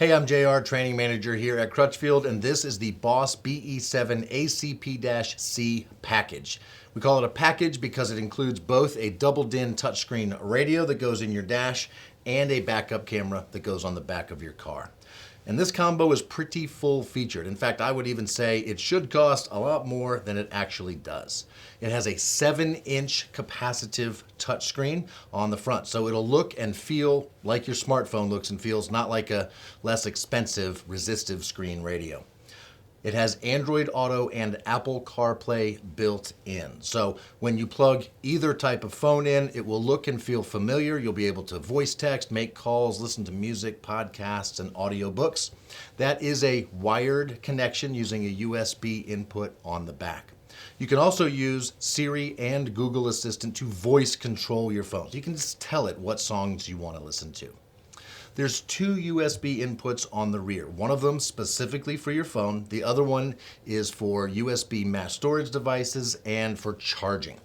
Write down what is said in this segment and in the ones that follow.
Hey, I'm JR, Training Manager here at Crutchfield, and this is the Boss BE7ACP-C package. We call it a package because it includes both a double-din touchscreen radio that goes in your dash and a backup camera that goes on the back of your car. And this combo is pretty full-featured. In fact, I would even say it should cost a lot more than it actually does. It has a 7-inch capacitive touchscreen on the front, so it'll look and feel like your smartphone looks and feels, not like a less expensive resistive screen radio. It has Android Auto and Apple CarPlay built in. So when you plug either type of phone in, it will look and feel familiar. You'll be able to voice text, make calls, listen to music, podcasts, and audiobooks. That is a wired connection using a USB input on the back. You can also use Siri and Google Assistant to voice control your phone. You can just tell it what songs you want to listen to. There's two USB inputs on the rear. One of them specifically for your phone. The other one is for USB mass storage devices and for charging.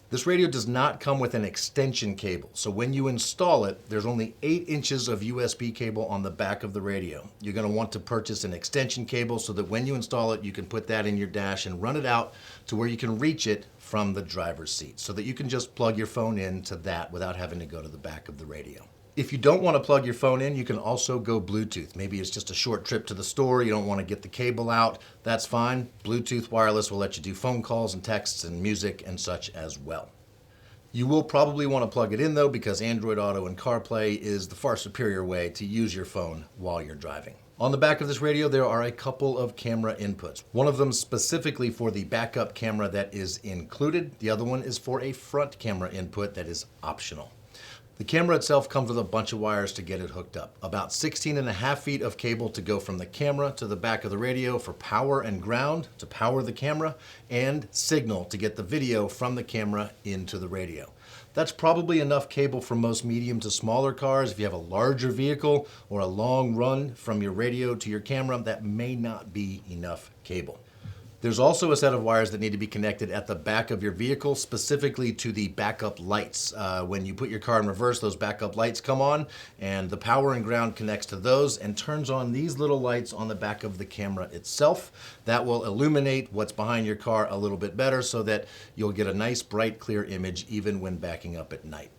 This radio does not come with an extension cable, so when you install it, there's only 8 inches of USB cable on the back of the radio. You're going to want to purchase an extension cable so that when you install it, you can put that in your dash and run it out to where you can reach it from the driver's seat, so that you can just plug your phone into that without having to go to the back of the radio. If you don't want to plug your phone in, you can also go Bluetooth. Maybe it's just a short trip to the store, you don't want to get the cable out, that's fine. Bluetooth wireless will let you do phone calls and texts and music and such as well. You will probably want to plug it in though, because Android Auto and CarPlay is the far superior way to use your phone while you're driving. On the back of this radio, there are a couple of camera inputs. One of them specifically for the backup camera that is included. The other one is for a front camera input that is optional. The camera itself comes with a bunch of wires to get it hooked up. About 16.5 feet of cable to go from the camera to the back of the radio for power and ground to power the camera, and signal to get the video from the camera into the radio. That's probably enough cable for most medium to smaller cars. If you have a larger vehicle or a long run from your radio to your camera, that may not be enough cable. There's also a set of wires that need to be connected at the back of your vehicle, specifically to the backup lights. When you put your car in reverse, those backup lights come on, and the power and ground connects to those and turns on these little lights on the back of the camera itself. That will illuminate what's behind your car a little bit better so that you'll get a nice, bright, clear image even when backing up at night.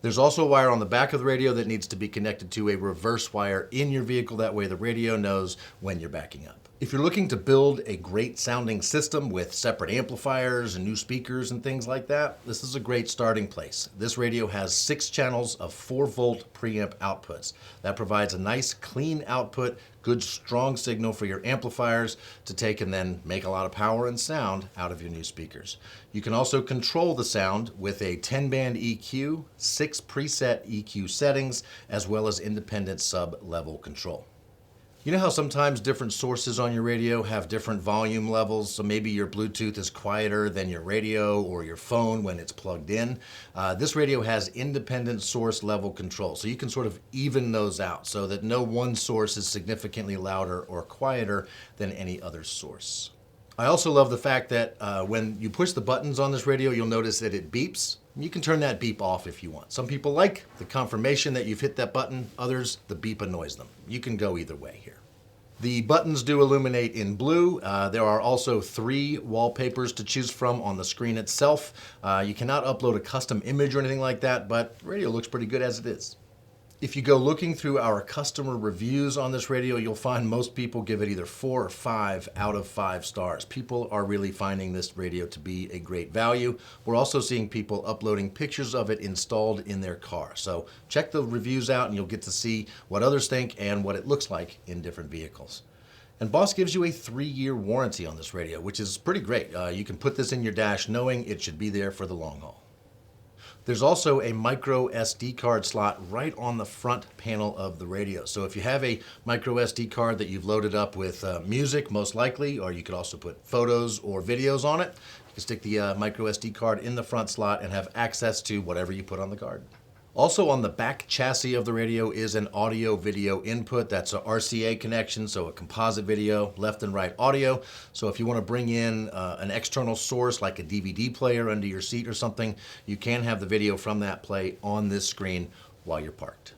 There's also a wire on the back of the radio that needs to be connected to a reverse wire in your vehicle. That way the radio knows when you're backing up. If you're looking to build a great sounding system with separate amplifiers and new speakers and things like that, this is a great starting place. This radio has 6 channels of 4-volt preamp outputs. That provides a nice clean output, good strong signal for your amplifiers to take and then make a lot of power and sound out of your new speakers. You can also control the sound with a 10-band EQ, 6 preset EQ settings, as well as independent sub-level control. You know how sometimes different sources on your radio have different volume levels, so maybe your Bluetooth is quieter than your radio or your phone when it's plugged in? This radio has independent source level control, so you can sort of even those out so that no one source is significantly louder or quieter than any other source. I also love the fact that when you push the buttons on this radio, you'll notice that it beeps. You can turn that beep off if you want. Some people like the confirmation that you've hit that button, others, the beep annoys them. You can go either way here. The buttons do illuminate in blue. There are also 3 wallpapers to choose from on the screen itself. You cannot upload a custom image or anything like that, but the radio looks pretty good as it is. If you go looking through our customer reviews on this radio, you'll find most people give it either 4 or 5 out of 5 stars. People are really finding this radio to be a great value. We're also seeing people uploading pictures of it installed in their car. So check the reviews out and you'll get to see what others think and what it looks like in different vehicles. And Boss gives you a 3-year warranty on this radio, which is pretty great. You can put this in your dash knowing it should be there for the long haul. There's also a micro SD card slot right on the front panel of the radio. So if you have a micro SD card that you've loaded up with music, most likely, or you could also put photos or videos on it, you can stick the micro SD card in the front slot and have access to whatever you put on the card. Also on the back chassis of the radio is an audio-video input. That's a RCA connection, so a composite video, left and right audio. So if you want to bring in an external source like a DVD player under your seat or something, you can have the video from that play on this screen while you're parked.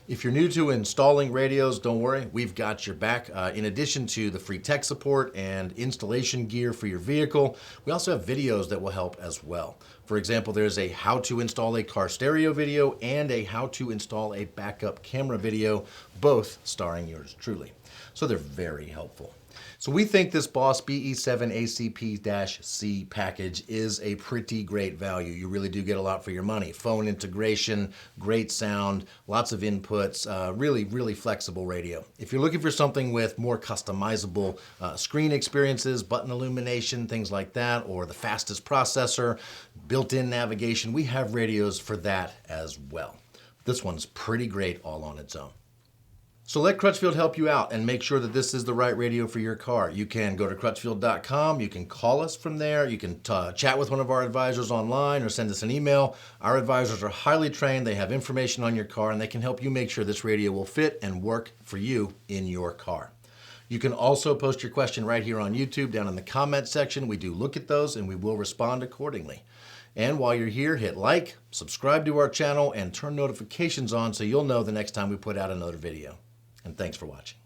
If you're new to installing radios, don't worry, we've got your back. In addition to the free tech support and installation gear for your vehicle, we also have videos that will help as well. For example, there's a how to install a car stereo video and a how to install a backup camera video, both starring yours truly. So they're very helpful. So we think this Boss BE7ACP-C package is a pretty great value. You really do get a lot for your money. Phone integration, great sound, lots of inputs, really, really flexible radio. If you're looking for something with more customizable screen experiences, button illumination, things like that, or the fastest processor, built-in navigation, we have radios for that as well. This one's pretty great all on its own. So let Crutchfield help you out and make sure that this is the right radio for your car. You can go to crutchfield.com, you can call us from there, you can chat with one of our advisors online or send us an email. Our advisors are highly trained, they have information on your car, and they can help you make sure this radio will fit and work for you in your car. You can also post your question right here on YouTube down in the comment section. We do look at those and we will respond accordingly. And while you're here, hit like, subscribe to our channel, and turn notifications on so you'll know the next time we put out another video. And thanks for watching.